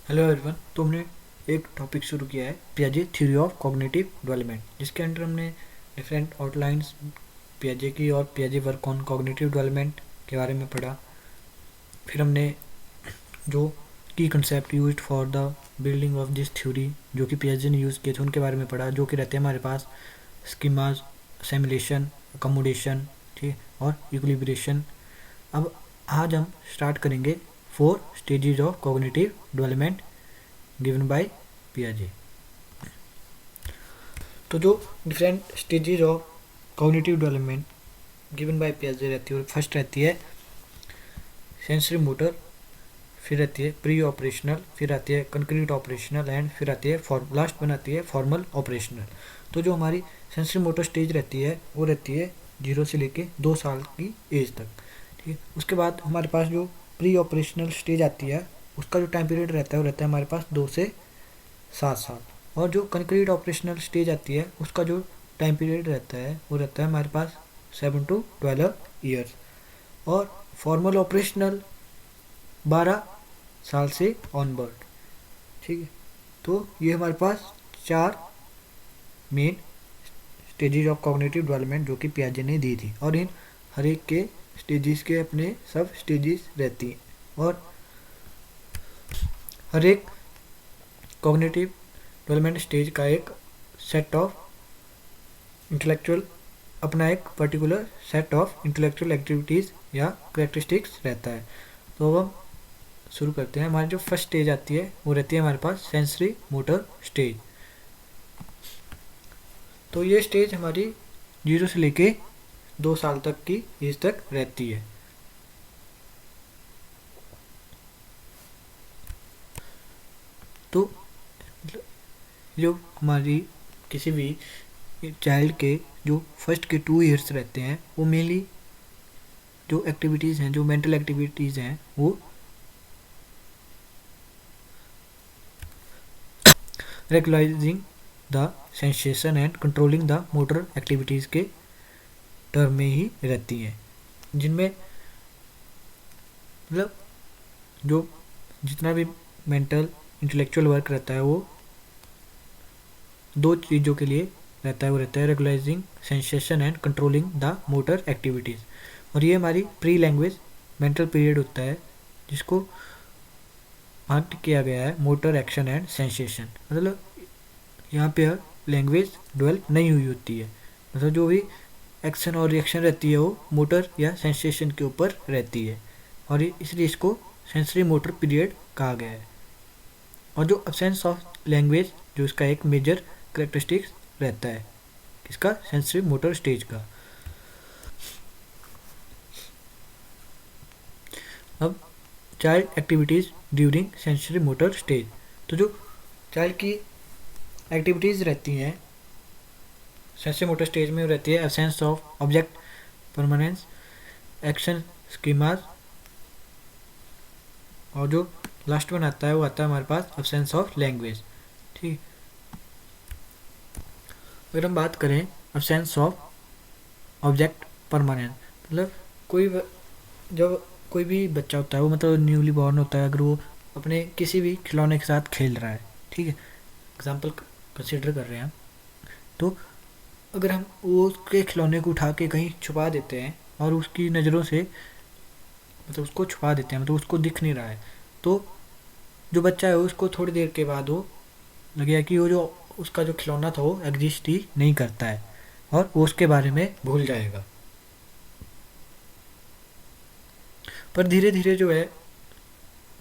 Hello everyone. तो हमने एक टॉपिक शुरू किया है पियाजे थ्योरी ऑफ कॉग्निटिव डेवलपमेंट, जिसके अंडर हमने डिफरेंट आउटलाइंस पियाजे की और पियाजे वर्क ऑन कॉग्निटिव डेवलपमेंट के बारे में पढ़ा। फिर हमने जो की concept used for the building of this theory जो कि पियाजे ने यूज़ किए थे उनके बारे में पढ़ा, जो कि रहते हैं हमारे पास स्कीमाज, असेमिलेशन, अकोमोडेशन, ठीक, और इक्विलिब्रेशन। अब आज हम स्टार्ट करेंगे 4 stages of cognitive development given by पियाजे। तो जो different stages of cognitive development given by पियाजे रहती है, फर्स्ट रहती है सेंसरी मोटर, फिर रहती है प्री ऑपरेशनल, फिर आती है कंक्रीट ऑपरेशनल एंड फिर आती है लास्ट बनाती है फॉर्मल ऑपरेशनल। तो जो हमारी सेंसरी मोटर स्टेज रहती है वो रहती है 0 से लेके 2 साल की एज तक, ठीक है। उसके बाद हमारे पास जो प्री ऑपरेशनल स्टेज आती है उसका जो टाइम पीरियड रहता है वो रहता है हमारे पास 2 से 7 साल। और जो कंक्रीट ऑपरेशनल स्टेज आती है उसका जो टाइम पीरियड रहता है वो रहता है हमारे पास 7 to 12 ईयर्स। और फॉर्मल ऑपरेशनल 12 साल से ऑनवर्ड, ठीक है। तो ये हमारे पास 4 main stages of cognitive development जो कि पियाजे ने दी थी, और इन हर एक के स्टेजेस के अपने सब स्टेजेस रहती हैं, और हर एक कॉग्निटिव डेवलपमेंट स्टेज का एक सेट ऑफ इंटेलेक्चुअल अपना एक particular set of intellectual activities या करेक्टरिस्टिक्स रहता है। तो अब हम शुरू करते हैं। हमारी जो फर्स्ट स्टेज आती है वो रहती है हमारे पास सेंसरी मोटर स्टेज। तो ये स्टेज हमारी 0 से लेके 2 साल तक की एज तक रहती है। तो जो हमारी किसी भी चाइल्ड के जो फर्स्ट के 2 ईयर्स रहते हैं वो मेनली जो एक्टिविटीज़ हैं, जो मेंटल एक्टिविटीज़ हैं, वो regularizing the sensation and controlling the motor activities के टर्म में ही रहती हैं, जिनमें मतलब जो जितना भी मेंटल इंटेलेक्चुअल वर्क रहता है वो 2 चीज़ों के लिए रहता है। वो रहता है regularizing sensation and controlling the motor activities. और ये हमारी प्री लैंग्वेज मेंटल पीरियड होता है जिसको मार्क किया गया है मोटर एक्शन एंड सेंसेशन। मतलब यहाँ पे लैंग्वेज डेवलप नहीं हुई होती है, मतलब जो भी एक्शन और रिएक्शन रहती है वो मोटर या सेंसेशन के ऊपर रहती है, और इसलिए इसको सेंसरी मोटर पीरियड कहा गया है। और जो अब्सेंस ऑफ लैंग्वेज जो इसका एक मेजर करेक्टरिस्टिक्स रहता है इसका सेंसरी मोटर स्टेज का। अब child activities during sensory motor stage. तो जो चाइल्ड की एक्टिविटीज़ रहती हैं सेंसरी मोटर स्टेज में रहती है absence of object permanence, action schemas, और जो लास्ट वन आता है वो आता है हमारे पास एब्सेंस ऑफ लैंग्वेज, ठीक। अगर हम बात करें एब्सेंस ऑफ ऑब्जेक्ट परमानेंस, मतलब जब कोई भी बच्चा होता है वो मतलब न्यूली बॉर्न होता है, अगर वो अपने किसी भी खिलौने के साथ खेल रहा है, ठीक है, एग्जाम्पल कंसिडर कर रहे हैं हम, तो अगर हम वो उसके खिलौने को उठा के कहीं छुपा देते हैं और उसकी नज़रों से मतलब उसको छुपा देते हैं, मतलब उसको दिख नहीं रहा है, तो जो बच्चा है उसको थोड़ी देर के बाद वो लगेगा कि वो जो उसका जो खिलौना था वो एग्जिस्ट ही नहीं करता है, और वो उसके बारे में भूल जाएगा। पर धीरे धीरे जो है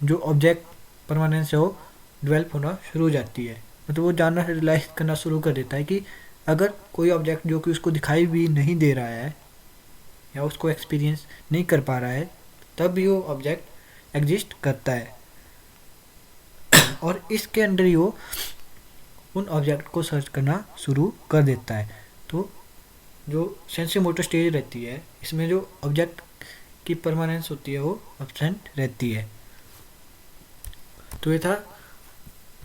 जो ऑब्जेक्ट परमानेंस है वो डेवलप होना शुरू हो जाती है, मतलब वो जानना रियलाइज करना शुरू कर देता है कि अगर कोई ऑब्जेक्ट जो कि उसको दिखाई भी नहीं दे रहा है या उसको एक्सपीरियंस नहीं कर पा रहा है तब भी वो ऑब्जेक्ट एग्जिस्ट करता है, और इसके अंदर ही वो उन ऑब्जेक्ट को सर्च करना शुरू कर देता है। तो जो सेंसरी मोटर स्टेज रहती है इसमें जो ऑब्जेक्ट की परमानेंस होती है वो एब्सेंट रहती है। तो ये था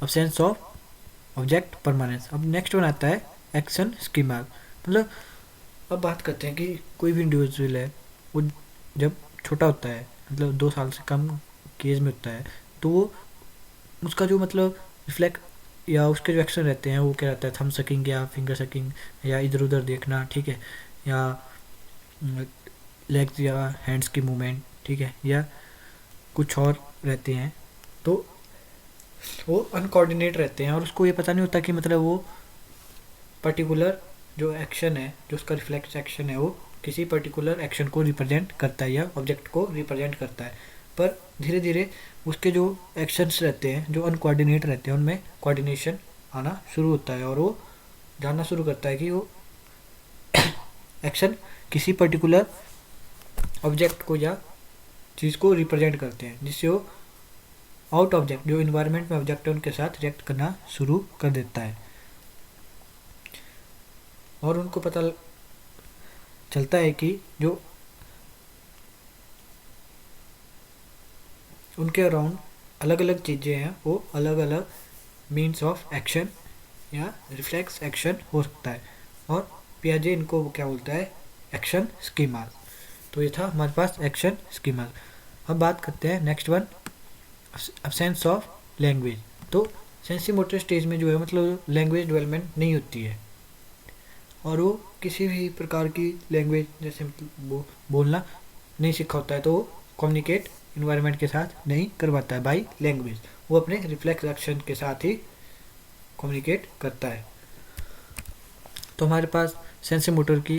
एब्सेंस ऑफ ऑब्जेक्ट परमानेंस। अब नेक्स्ट वन आता है एक्शन स्कीमा। मतलब अब बात करते हैं कि कोई भी इंडिविजुअल है वो जब छोटा होता है, मतलब 2 साल से कम की एज में होता है, तो वो उसका जो मतलब रिफ्लेक्ट या उसके जो एक्शन रहते हैं वो क्या रहता है, थंब सकिंग या फिंगर सकिंग या इधर उधर देखना, ठीक है, या लेग्स या हैंड्स की मूवमेंट, ठीक है, या कुछ और रहते हैं, तो वो अनकोऑर्डिनेट रहते हैं और उसको ये पता नहीं होता कि मतलब वो पर्टिकुलर जो एक्शन है, जो उसका रिफ्लेक्स एक्शन है, वो किसी पर्टिकुलर एक्शन को रिप्रेजेंट करता है या ऑब्जेक्ट को रिप्रेजेंट करता है। पर धीरे धीरे उसके जो एक्शंस रहते हैं जो अनकोऑर्डिनेट रहते हैं उनमें कोऑर्डिनेशन आना शुरू होता है और वो जानना शुरू करता है कि वो एक्शन किसी पर्टिकुलर ऑब्जेक्ट को या चीज़ को रिप्रेजेंट करते हैं, जिससे वो आउट ऑब्जेक्ट जो इन्वायरमेंट में ऑब्जेक्ट है उनके साथ रिएक्ट करना शुरू कर देता है। और उनको पता चलता है कि जो उनके अराउंड अलग अलग चीज़ें हैं वो अलग अलग मीन्स ऑफ एक्शन या रिफ्लेक्स एक्शन हो सकता है, और पियाजे इनको क्या बोलता है, एक्शन स्कीमास। तो ये था हमारे पास एक्शन स्कीमास। अब बात करते हैं next one, absence of language. तो सेंसरी मोटर स्टेज में जो है मतलब लैंग्वेज डेवलपमेंट नहीं होती है, और वो किसी भी प्रकार की लैंग्वेज जैसे मतलब बोलना नहीं सीखा होता है, तो वो कम्युनिकेट इन्वायरमेंट के साथ नहीं कर पाता है बाई लैंग्वेज, वो अपने रिफ्लेक्स एक्शन के साथ ही कम्युनिकेट करता है। तो हमारे पास सेंसरी मोटर की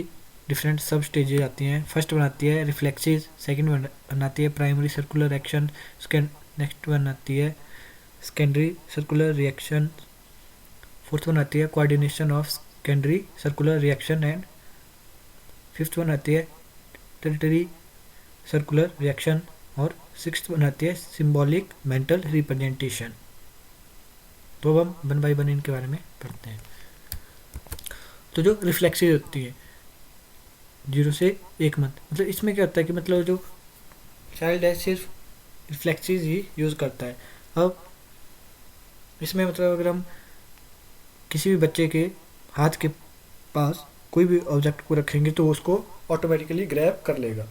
डिफरेंट सब स्टेजेज आती हैं। फर्स्ट वन आती है रिफ्लेक्सेस, सेकंड वन आती है primary circular action, next one आती है secondary circular reaction, fourth one आती है coordination of secondary circular reaction, and fifth one आती है टेरिटरी सर्कुलर रिएक्शन, और सिक्स्थ वन आती है सिंबॉलिक मेंटल रिप्रेजेंटेशन। तो अब हम वन बाई वन इनके बारे में पढ़ते हैं। तो जो रिफ्लेक्सेस होती है 0 से 1 मंथ, मतलब इसमें क्या होता है कि मतलब जो चाइल्ड है सिर्फ रिफ्लेक्सेस ही यूज़ करता है। अब इसमें मतलब अगर हम किसी भी बच्चे के हाथ के पास कोई भी ऑब्जेक्ट को रखेंगे तो उसको ऑटोमेटिकली ग्रैब कर लेगा।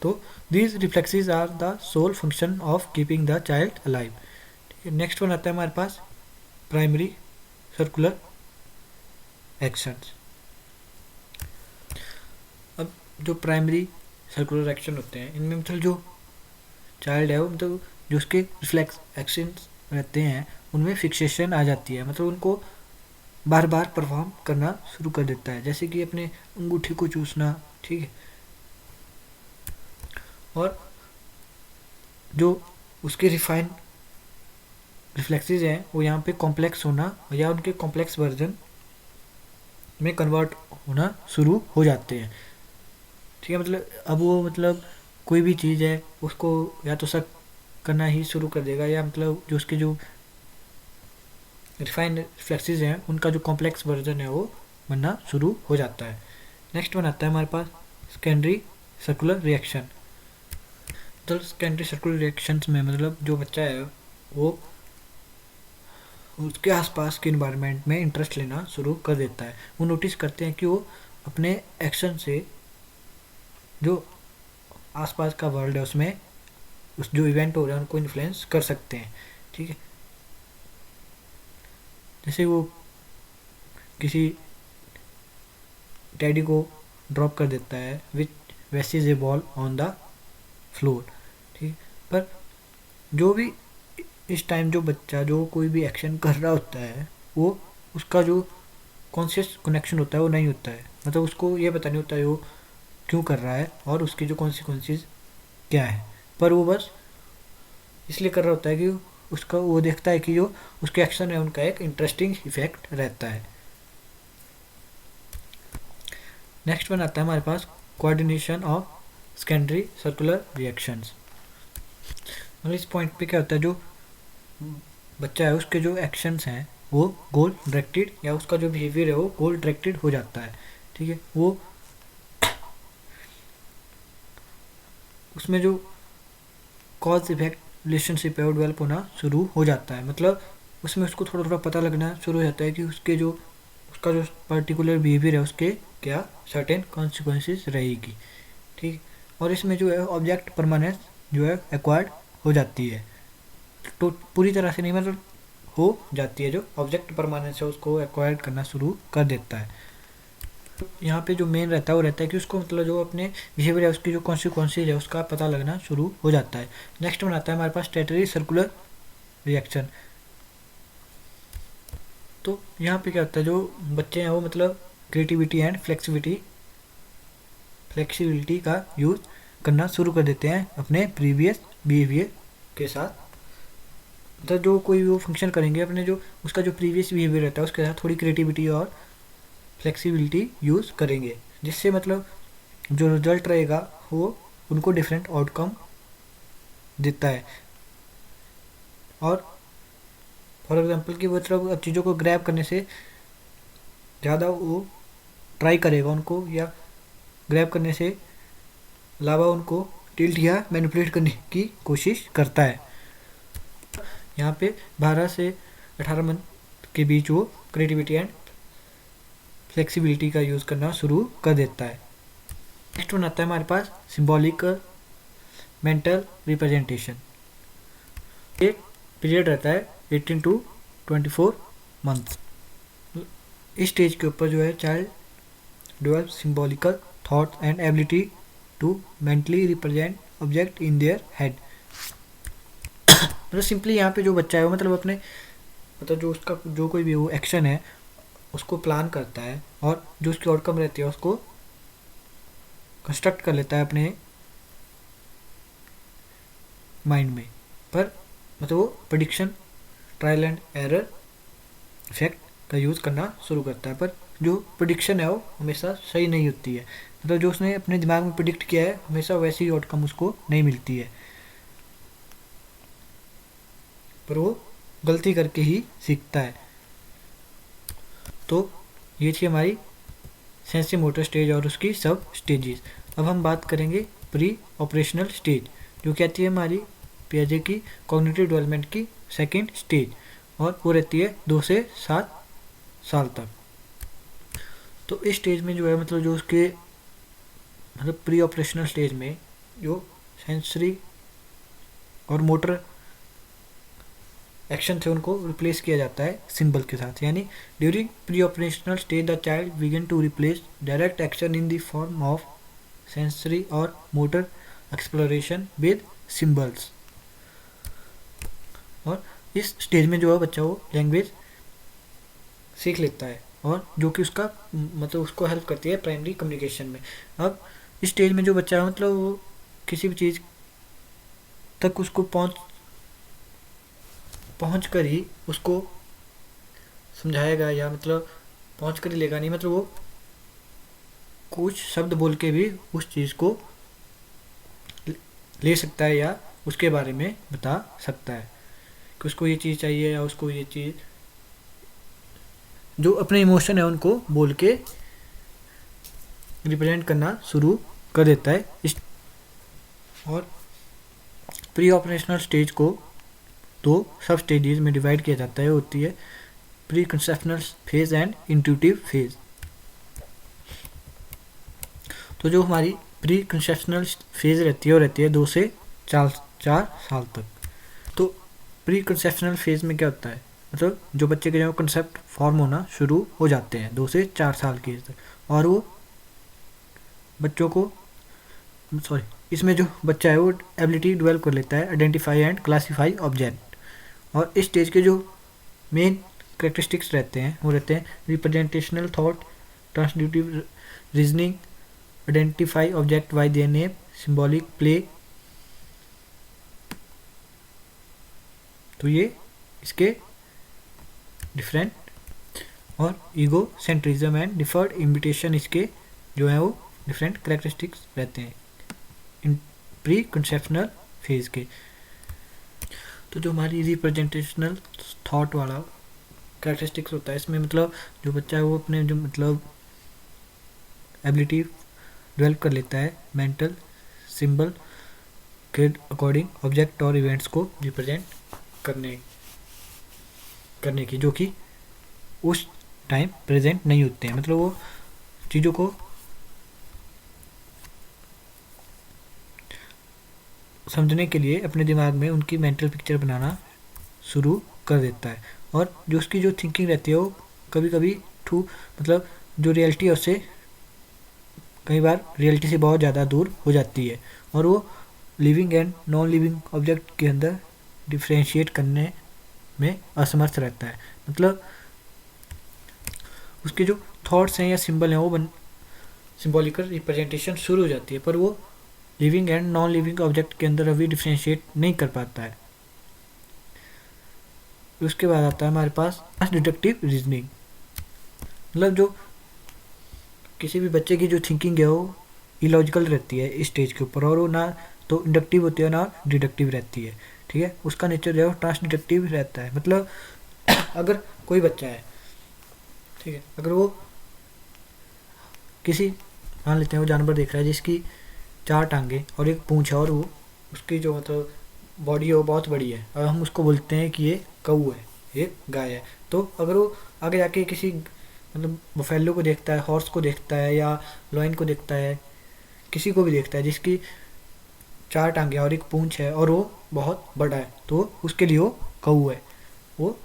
तो these reflexes are the sole function of keeping the child alive. ठीक है, नेक्स्ट वन आता है हमारे पास प्राइमरी सर्कुलर एक्शंस। अब जो प्राइमरी सर्कुलर एक्शन होते हैं इनमें मतलब जो चाइल्ड है वो मतलब जो उसके रिफ्लेक्स एक्शंस रहते हैं उनमें फिक्सेशन आ जाती है, मतलब उनको बार बार परफॉर्म करना शुरू कर देता है, जैसे कि अपने अंगूठी को चूसना, ठीक है, और जो उसके रिफाइन रिफ्लेक्सेस हैं वो यहाँ पे कॉम्प्लेक्स होना या उनके कॉम्प्लेक्स वर्जन में कन्वर्ट होना शुरू हो जाते हैं। ठीक है, मतलब अब वो मतलब कोई भी चीज़ है उसको या तो शक करना ही शुरू कर देगा, या मतलब जो उसके जो रिफाइंड रिफ्लेक्सेस हैं उनका जो कॉम्प्लेक्स वर्जन है वो बनना शुरू हो जाता है। नेक्स्ट वन आता है हमारे पास सेकेंडरी सर्कुलर रिएक्शन। तो सेकेंडरी सर्कुलर रिएक्शंस में मतलब जो बच्चा है वो उसके आसपास के इन्वायरमेंट में इंटरेस्ट लेना शुरू कर देता है। वो नोटिस करते हैं कि वो अपने एक्शन से जो आसपास का वर्ल्ड है उसमें उस जो इवेंट हो रहा है उनको इन्फ्लुएंस कर सकते हैं। ठीक है, जैसे वो किसी टेडी को ड्रॉप कर देता है विच वेसेज ए बॉल ऑन द फ्लोर। ठीक, पर जो भी इस टाइम जो बच्चा जो कोई भी एक्शन कर रहा होता है वो उसका जो कॉन्शियस कनेक्शन होता है वो नहीं होता है, मतलब उसको ये पता नहीं होता है वो क्यों कर रहा है और उसकी जो कॉन्सिक्वेंसेस क्या है, पर वो बस इसलिए कर रहा होता है कि उसका वो देखता है कि जो उसके एक्शन है उनका एक इंटरेस्टिंग इफेक्ट रहता है। नेक्स्ट वन आता है हमारे पास coordination of secondary circular reactions. मतलब इस पॉइंट पे क्या होता है, जो बच्चा है उसके जो एक्शंस हैं वो गोल डायरेक्टेड या उसका जो बिहेवियर है वो गोल डायरेक्टेड हो जाता है। ठीक है, वो उसमें जो कॉज इफेक्ट रिलेशनशिप है वो डेवलप होना शुरू हो जाता है, मतलब उसमें उसको थोड़ा थोड़ा पता लगना शुरू हो जाता है कि उसके जो उसका जो पर्टिकुलर बिहेवियर है उसके क्या सर्टेन कॉन्सिक्वेंसेस रहेगी। ठीक, और इसमें जो है ऑब्जेक्ट परमानेंस जो है एक्वायर्ड हो जाती है, तो पूरी तरह से नहीं मतलब हो जाती है, जो ऑब्जेक्ट परमानेंस है उसको एक्वायर करना शुरू कर देता है। यहाँ पे जो मेन रहता है वो रहता है कि उसको मतलब जो अपने बिहेवियर है उसकी जो कॉन्सिक्वेंसेज है उसका पता लगना शुरू हो जाता है। नेक्स्ट में आता है हमारे पास टेटरी सर्कुलर रिएक्शन। तो यहाँ पे क्या होता है, जो बच्चे हैं वो मतलब क्रिएटिविटी एंड फ्लेक्सिबिलिटी का यूज़ करना शुरू कर देते हैं अपने प्रीवियस बिहेवियर के साथ। मतलब जो कोई वो फंक्शन करेंगे अपने जो उसका जो प्रीवियस बिहेवियर रहता है उसके साथ थोड़ी क्रिएटिविटी और फ्लेक्सिबिलिटी यूज़ करेंगे, जिससे मतलब जो रिजल्ट रहेगा वो उनको डिफरेंट आउटकम देता है। और फॉर एग्जांपल कि वो मतलब चीज़ों को ग्रैब करने से ज़्यादा वो ट्राई करेगा उनको, या ग्रैब करने से अलावा उनको टिल्ट या मैनिपुलेट करने की कोशिश करता है। यहाँ पे 12 से 18 मंथ के बीच वो क्रिएटिविटी एंड फ्लेक्सिबिलिटी का यूज़ करना शुरू कर देता है। नेक्स्ट वन आता है हमारे पास सिंबॉलिक मेंटल रिप्रेजेंटेशन। एक पीरियड रहता है 18 टू 24 मंथ्स। इस स्टेज के ऊपर जो है child develop symbolical thought and ability to mentally represent object in their head. मतलब सिंपली यहाँ पे जो बच्चा है वो मतलब अपने मतलब जो उसका जो कोई भी वो एक्शन है उसको प्लान करता है और जो उसकी आउटकम रहती है उसको कंस्ट्रक्ट कर लेता है अपने माइंड में। पर मतलब वो prediction, trial and error effect का यूज़ करना शुरू करता है, पर जो प्रेडिक्शन है वो हमेशा सही नहीं होती है। मतलब जो उसने अपने दिमाग में प्रिडिक्ट किया है हमेशा वैसी ही आउटकम उसको नहीं मिलती है, पर वो गलती करके ही सीखता है। तो ये थी हमारी सेंसरी मोटर स्टेज और उसकी सब स्टेजेस। अब हम बात करेंगे प्री ऑपरेशनल स्टेज, जो कहती है हमारी पियाजे की कॉग्निटिव डेवलपमेंट की सेकेंड स्टेज, और वो रहती है 2 से 7 साल तक। तो इस स्टेज में जो है मतलब जो उसके मतलब प्री ऑपरेशनल स्टेज में जो सेंसरी और मोटर एक्शन थे उनको रिप्लेस किया जाता है सिंबल के साथ। यानी during pre operational stage the child begin to replace direct action in the form of sensory और मोटर एक्सप्लोरेशन विद सिंबल्स। और इस स्टेज में जो है बच्चा वो लैंग्वेज सीख लेता है, और जो कि उसका मतलब उसको हेल्प करती है प्राइमरी कम्युनिकेशन में। अब इस स्टेज में जो बच्चा है मतलब वो किसी भी चीज़ तक उसको पहुँच कर ही उसको समझाएगा, या मतलब पहुँच कर ही लेगा नहीं, मतलब वो कुछ शब्द बोल के भी उस चीज़ को ले सकता है या उसके बारे में बता सकता है कि उसको ये चीज़ चाहिए या उसको ये चीज़, जो अपने इमोशन है उनको बोल के रिप्रेजेंट करना शुरू कर देता है। इस और प्री ऑपरेशनल स्टेज को 2 सब स्टेजेस में डिवाइड किया जाता है। होती है pre conceptional phase and intuitive phase. तो जो हमारी प्री कंसेप्शनल फेज रहती है वो रहती है 2 से 4 साल तक। तो प्री कंसेप्शनल फेज में क्या होता है, मतलब जो बच्चे के जो कंसेप्ट फॉर्म होना शुरू हो जाते हैं 2 से 4 साल की एज तक, और वो बच्चों को इसमें जो बच्चा है वो एबिलिटी डेवलप कर लेता है आइडेंटिफाई एंड क्लासीफाई ऑब्जेक्ट। और इस स्टेज के जो मेन करेक्टरिस्टिक्स रहते हैं वो रहते हैं representational thought, transductive reasoning, identify object by their name, symbolic play. तो ये इसके डिफरेंट, और egocentrism and deferred imitation इसके जो है वो डिफरेंट करेक्टरिस्टिक्स रहते हैं इन प्री कंसेप्शनल फेज के। तो जो हमारी रिप्रेजेंटेशनल थॉट वाला करेक्टरिस्टिक्स होता है इसमें मतलब जो बच्चा है वो अपने जो मतलब एबिलिटी डेवलप कर लेता है मेंटल सिंबल के अकॉर्डिंग ऑब्जेक्ट और इवेंट्स को रिप्रेजेंट करने की, जो कि उस टाइम प्रेजेंट नहीं होते हैं। मतलब वो चीज़ों को समझने के लिए अपने दिमाग में उनकी मेंटल पिक्चर बनाना शुरू कर देता है, और जो उसकी जो थिंकिंग रहती है वो कभी कभी मतलब जो रियलिटी है उससे कई बार रियलिटी से बहुत ज़्यादा दूर हो जाती है, और वो living and non living object के अंदर डिफ्रेंशिएट करने में असमर्थ रहता है। मतलब उसके जो थॉट्स हैं या सिंबल हैं वो सिंबॉलिकल रिप्रेजेंटेशन शुरू हो जाती है, पर वो living and non living object के अंदर अभी डिफ्रेंशिएट नहीं कर पाता है। उसके बाद आता है हमारे पास डिडक्टिव रीजनिंग। मतलब जो किसी भी बच्चे की जो थिंकिंग है वो इलॉजिकल रहती है इस स्टेज के ऊपर, और वो ना तो इंडक्टिव होती है ना डिडक्टिव रहती है। ठीक है, उसका नेचर जो है वो ट्रांस डिडक्टिव रहता है। मतलब अगर कोई बच्चा है, ठीक है, अगर वो किसी मान लेते हैं वो जानवर देख रहा है जिसकी 4 टांगे और एक पूंछ है, और वो उसकी जो मतलब बॉडी है वो बहुत बड़ी है, और हम उसको बोलते हैं कि ये कऊ है, ये गाय है। तो अगर वो आगे जाके किसी मतलब बफेलो को देखता है, हॉर्स को देखता है, या लॉयन को देखता है, किसी को भी देखता है जिसकी 4 टांगे और एक पूंछ है और वो बहुत बड़ा है, तो उसके लिए वो कऊ है। वो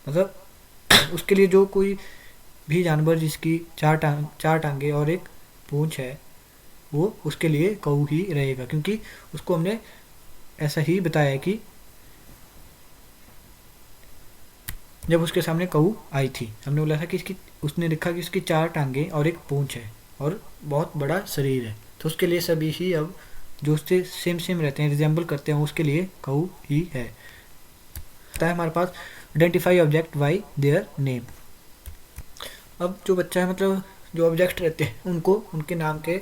मतलब उसके लिए जो कोई भी जानवर जिसकी 4 टांगे और एक पूंछ है वो उसके लिए कऊ ही रहेगा, क्योंकि उसको हमने ऐसा ही बताया है कि जब उसके सामने कऊ आई थी हमने बोला था कि इसकी उसने देखा कि इसकी 4 टांगे और एक पूंछ है और बहुत बड़ा शरीर है, तो उसके लिए सभी ही अब जो उससे सेम सेम रहते हैं, रिजेंबल करते हैं, उसके लिए कऊ ही है। है हमारे पास identify object by their name. अब जो बच्चा है मतलब जो ऑब्जेक्ट रहते हैं उनको उनके नाम के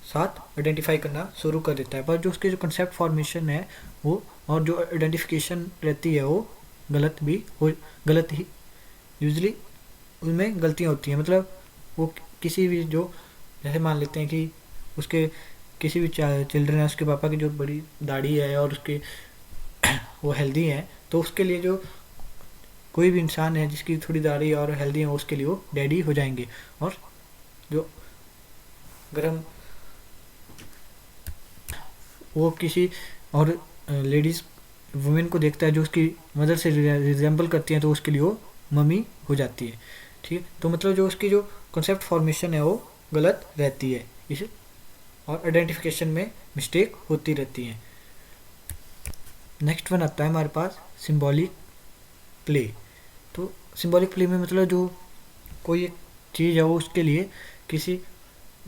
साथ आइडेंटिफाई करना शुरू कर देता है, पर जो उसके जो कंसेप्ट फॉर्मेशन है वो और जो आइडेंटिफिकेशन रहती है वो गलत ही यूजली उनमें गलतियाँ होती हैं। मतलब वो किसी भी जो जैसे मान लेते हैं कि उसके किसी भी चिल्ड्रन है, उसके पापा की जो बड़ी दाढ़ी है और उसके वो हेल्दी है, तो उसके लिए जो कोई भी इंसान है जिसकी थोड़ी दाढ़ी और हेल्दी है उसके लिए वो डैडी हो जाएंगे। और जो गर्म वो किसी और लेडीज़ वुमेन को देखता है जो उसकी मदर से रिजेंबल करती हैं, तो उसके लिए वो मम्मी हो जाती है। ठीक है, तो मतलब जो उसकी जो कॉन्सेप्ट फॉर्मेशन है वो गलत रहती है इस और आइडेंटिफिकेशन में मिस्टेक होती रहती है। नेक्स्ट वन आता है हमारे पास सिंबॉलिक प्ले। तो सिंबॉलिक प्ले में मतलब जो कोई एक चीज़ है वो उसके लिए किसी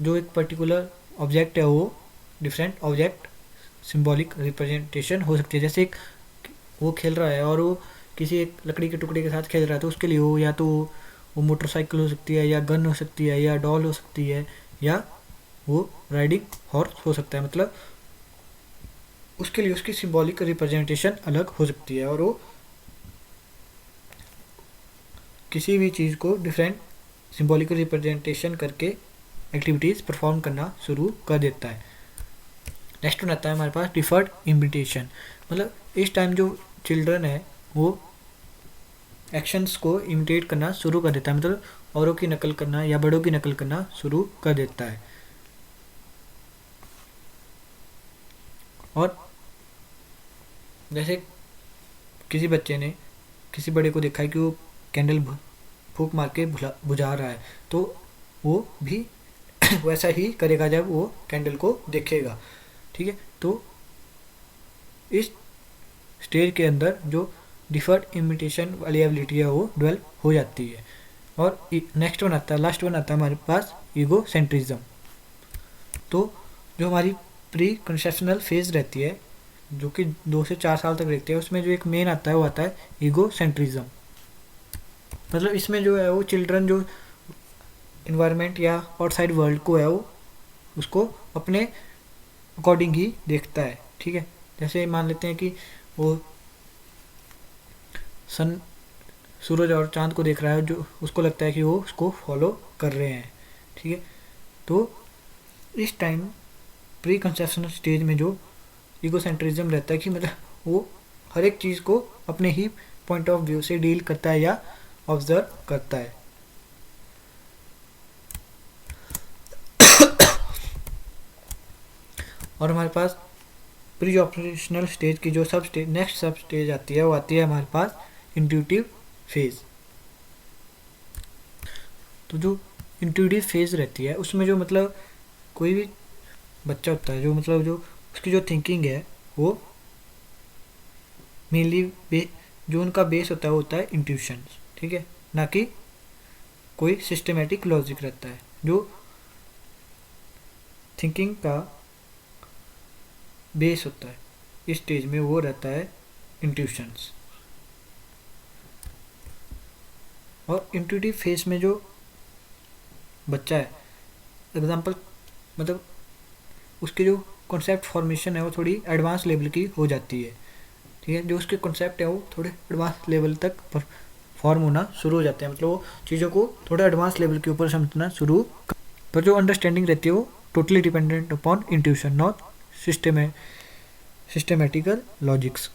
जो एक पर्टिकुलर ऑब्जेक्ट है वो डिफरेंट ऑब्जेक्ट सिंबॉलिक रिप्रेजेंटेशन हो सकती है। जैसे एक वो खेल रहा है और वो किसी एक लकड़ी के टुकड़े के साथ खेल रहा है, तो उसके लिए वो या तो वो मोटरसाइकिल हो सकती है, या गन हो सकती है, या डॉल हो सकती है, या वो राइडिंग हॉर्स हो सकता है। मतलब उसके लिए उसकी सिंबॉलिक रिप्रेजेंटेशन अलग हो सकती है, और वो किसी भी चीज़ को डिफरेंट सिंबॉलिक रिप्रेजेंटेशन करके एक्टिविटीज़ परफॉर्म करना शुरू कर देता है। नेक्स्ट वन आता है हमारे पास डिफर्ड इमिटेशन। मतलब इस टाइम जो चिल्ड्रन है वो एक्शंस को इमिटेट करना शुरू कर देता है, मतलब औरों की नकल करना या बड़ों की नकल करना शुरू कर देता है। और जैसे किसी बच्चे ने किसी बड़े को देखा है कि वो कैंडल फूंक मार के बुझा रहा है, तो वो भी वैसा ही करेगा जब वो कैंडल को देखेगा। ठीक है, तो इस स्टेज के अंदर जो डिफर्ड इमिटेशन वाली एबिलिटी है वो डेवलप हो जाती है। और नेक्स्ट वन आता है, लास्ट वन आता है हमारे पास ईगो सेंट्रिज्म। तो जो हमारी प्री कंसेप्शनल फेज रहती है जो कि 2 से 4 साल तक रहती है, उसमें जो एक मेन आता है वो आता है ईगो सेंट्रिज्म। मतलब इसमें जो है वो चिल्ड्रन जो इन्वायरमेंट या आउटसाइड वर्ल्ड को है वो उसको अपने अकॉर्डिंग ही देखता है। ठीक है, जैसे मान लेते हैं कि वो सूरज और चांद को देख रहा है, जो उसको लगता है कि वो उसको फॉलो कर रहे हैं। ठीक है, तो इस टाइम प्री कंसेप्शनल स्टेज में जो ईगोसेंट्रिज्म रहता है कि मतलब वो हर एक चीज़ को अपने ही पॉइंट ऑफ व्यू से डील करता है या ऑब्जर्व करता है। और हमारे पास प्री ऑपरेशनल स्टेज की जो नेक्स्ट सब स्टेज आती है वो आती है हमारे पास इंट्यूटिव फेज। तो जो इंट्यूटिव फेज रहती है उसमें जो मतलब कोई भी बच्चा होता है जो मतलब जो उसकी जो थिंकिंग है वो मेनली जो उनका बेस होता है वो होता है इंट्यूशन, ठीक है, ना कि कोई सिस्टमेटिक लॉजिक रहता है। जो थिंकिंग का बेस होता है इस स्टेज में वो रहता है इंट्यूशंस। और इंट्यूटिव फेज में जो बच्चा है एग्जांपल मतलब उसके जो कॉन्सेप्ट फॉर्मेशन है वो थोड़ी एडवांस लेवल की हो जाती है, ठीक है। जो उसके कॉन्सेप्ट है वो थोड़े एडवांस लेवल तक फॉर्म होना शुरू हो जाते हैं, मतलब वो चीज़ों को थोड़ा एडवांस लेवल के ऊपर समझना शुरू। पर जो अंडरस्टैंडिंग रहती है वो totally dependent upon intuition not systematical logics.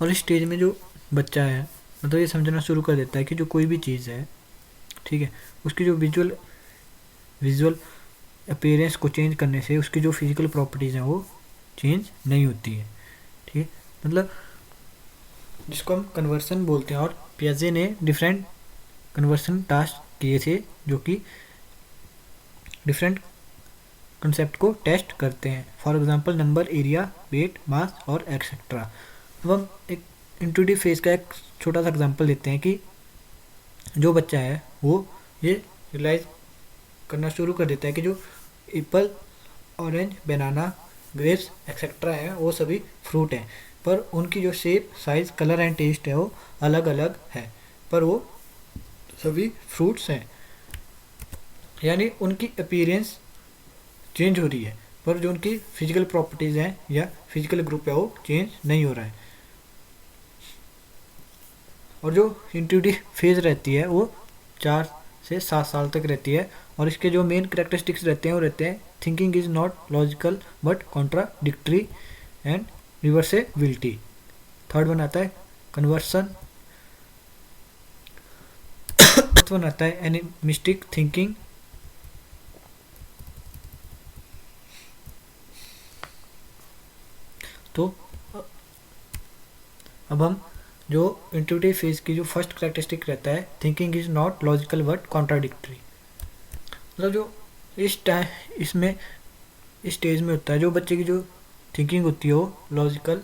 और इस स्टेज में जो बच्चा है मतलब ये समझना शुरू कर देता है कि जो कोई भी चीज़ है, ठीक है, उसकी जो विजुअल अपीयरेंस को चेंज करने से उसकी जो फिजिकल प्रॉपर्टीज़ हैं वो चेंज नहीं होती है, ठीक है। मतलब जिसको हम कन्वर्सन बोलते हैं। और पियाजे ने डिफरेंट कन्वर्सन टास्क किए थे जो कि डिफरेंट कंसेप्ट को टेस्ट करते हैं। For example number, area, weight, mass और एक्सेट्रा। अब हम एक इंट्यूटिव फेज का एक छोटा सा एग्जांपल लेते हैं कि जो बच्चा है वो ये रियलाइज करना शुरू कर देता है कि जो apple, orange, banana, grapes etcetera हैं वो सभी फ्रूट हैं, पर उनकी जो shape, size, colour and taste है वो अलग अलग है, पर वो सभी फ्रूट्स हैं। यानी उनकी अपीयरेंस चेंज हो रही है पर जो उनकी फिजिकल प्रॉपर्टीज़ हैं या फिजिकल ग्रुप है वो चेंज नहीं हो रहा है। और जो इंट्यूटिव फेज रहती है वो 4 से 7 साल तक रहती है। और इसके जो मेन करेक्टरिस्टिक्स रहते हैं वो रहते हैं thinking is not logical but contradictory and reversibility. Third one आता है कन्वर्सन। फोर्थ वन आता है एनिमिस्टिक थिंकिंग। तो अब हम जो इंट्यूटिव फेज की जो फर्स्ट करेक्टरिस्टिक रहता है thinking is not logical but contradictory. मतलब जो इसमें इस स्टेज में होता है जो बच्चे की जो थिंकिंग होती है वो लॉजिकल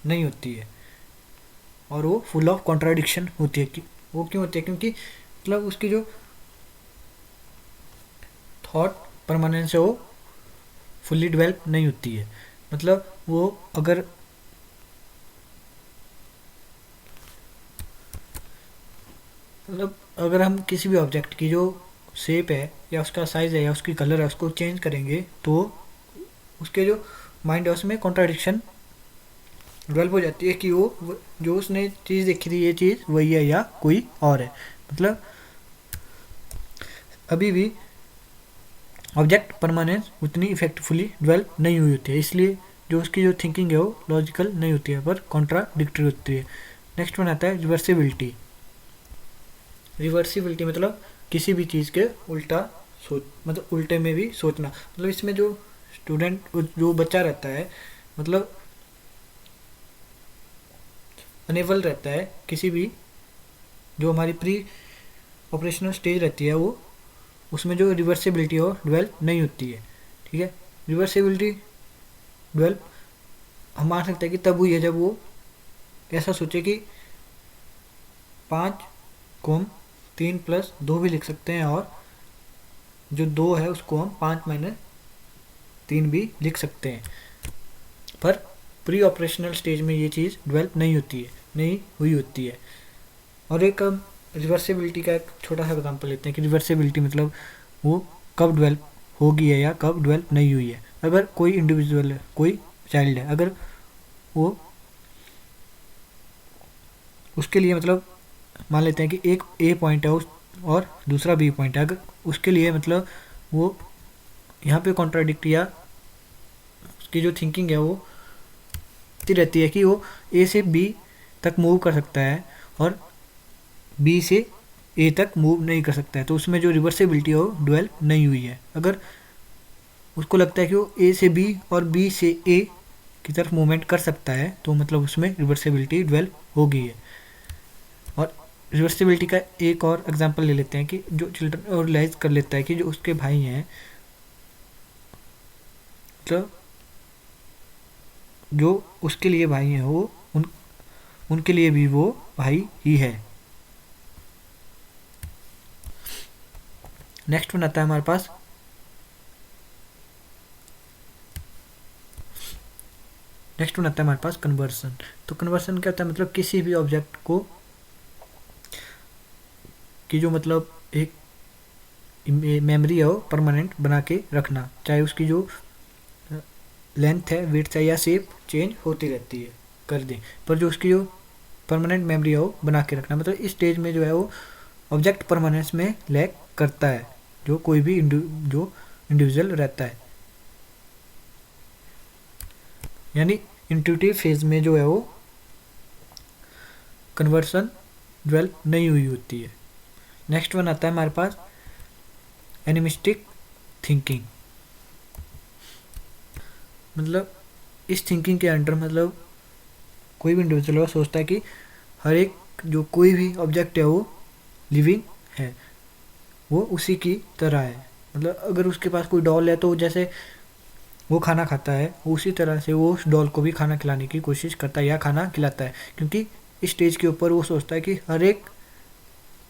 नहीं होती है और वो फुल ऑफ कॉन्ट्राडिक्शन होती है। कि वो क्यों होती है? क्योंकि मतलब उसकी जो थॉट परमानेंस है वो फुल्ली डेवलप नहीं होती है। मतलब वो अगर हम किसी भी ऑब्जेक्ट की जो शेप है या उसका साइज़ है या उसकी कलर है उसको चेंज करेंगे तो उसके जो माइंड है उसमें कॉन्ट्राडिक्शन डेवलप हो जाती है कि वो जो उसने चीज़ देखी थी ये चीज़ वही है या कोई और है। मतलब अभी भी ऑब्जेक्ट परमानेंस उतनी इफेक्टफुली डेवलप नहीं हुई होती है, इसलिए जो उसकी जो थिंकिंग है वो लॉजिकल नहीं होती है पर कॉन्ट्राडिक्टरी होती है। नेक्स्ट वन आता है रिवर्सिबिलिटी। रिवर्सिबिलिटी मतलब किसी भी चीज़ के उल्टा सोच, मतलब उल्टे में भी सोचना। मतलब इसमें जो जो बच्चा रहता है मतलब अनेबल रहता है किसी भी जो हमारी प्री ऑपरेशनल स्टेज रहती है वो उसमें जो रिवर्सिबिलिटी हो डेवलप नहीं होती है, ठीक है। रिवर्सिबिलिटी डेवलप हम मान सकते हैं कि तब हुई है जब वो ऐसा सोचे कि 5 को हम 3 + 2 भी लिख सकते हैं और जो 2 है उसको हम 5 - 3 भी लिख सकते हैं। पर प्री ऑपरेशनल स्टेज में ये चीज़ डेवलप नहीं हुई होती है। और एक रिवर्सिबिलिटी का एक छोटा सा एग्जांपल लेते हैं कि रिवर्सिबिलिटी मतलब वो कब डेवलप होगी है या कब डेवलप नहीं हुई है। अगर कोई इंडिविजुअल है, कोई चाइल्ड है, अगर वो उसके लिए मतलब मान लेते हैं कि एक ए पॉइंट है और दूसरा बी पॉइंट है, अगर उसके लिए मतलब वो यहाँ पे कॉन्ट्राडिक्ट या उसकी जो थिंकिंग है वो रहती है कि वो ए से बी तक मूव कर सकता है और बी से ए तक मूव नहीं कर सकता है, तो उसमें जो रिवर्सिबिलिटी है वो डेवलप नहीं हुई है। अगर उसको लगता है कि वो ए से बी और बी से ए की तरफ मूवमेंट कर सकता है, तो मतलब उसमें रिवर्सिबिलिटी डेवलप हो गई है। और रिवर्सिबिलिटी का एक और एग्जांपल ले लेते हैं कि जो चिल्ड्रन और रियलाइज कर लेता है कि जो उसके भाई हैं, तो जो उसके लिए भाई हैं वो उनके लिए भी वो भाई ही है। नेक्स्ट वन आता है हमारे पास हमारे पास कन्वर्सन। तो कन्वर्सन क्या होता है, मतलब किसी भी ऑब्जेक्ट को की जो मतलब एक मेमोरी है वो परमानेंट बना के रखना, चाहे उसकी जो लेंथ है, विड्थ है या शेप चेंज होती रहती है कर दें, पर जो उसकी जो परमानेंट मेमोरी है वो बना के रखना। मतलब इस स्टेज में जो है वो ऑब्जेक्ट परमानेंस में लैक करता है जो कोई भी जो इंडिविजुअल रहता है, यानी इंट्यूटिव फेज में जो है वो कन्वर्सन डेवलप नहीं हुई होती है। नेक्स्ट वन आता है हमारे पास एनिमिस्टिक थिंकिंग। मतलब इस थिंकिंग के अंडर मतलब कोई भी इंडिविजुअल सोचता है कि हर एक जो कोई भी ऑब्जेक्ट है वो लिविंग है, वो उसी की तरह है। मतलब अगर उसके पास कोई डॉल है तो जैसे वो खाना खाता है, उसी तरह से वो उस डॉल को भी खाना खिलाने की कोशिश करता है या खाना खिलाता है, क्योंकि इस स्टेज के ऊपर वो सोचता है कि हर एक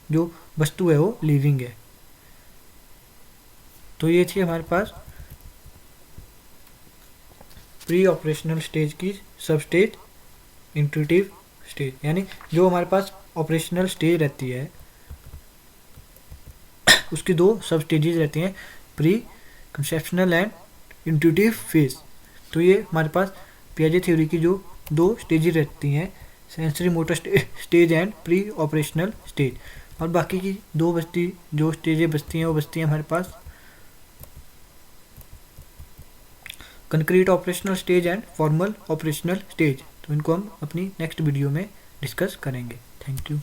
जो वस्तु है वो लिविंग है। तो ये थी हमारे पास प्री ऑपरेशनल स्टेज की सब स्टेज, इंट्यूटिव स्टेज। यानी जो हमारे पास ऑपरेशनल स्टेज रहती है उसकी दो सब स्टेजेस रहती हैं, pre conceptional and intuitive phase. तो ये हमारे पास पियाजे थ्योरी की जो दो स्टेजेस रहती हैं, sensory motor stage and pre operational stage. और बाकी की दो जो स्टेजें बचती हैं वो बचती हैं हमारे पास concrete operational stage and formal operational stage. तो इनको हम अपनी नेक्स्ट वीडियो में डिस्कस करेंगे। Thank you.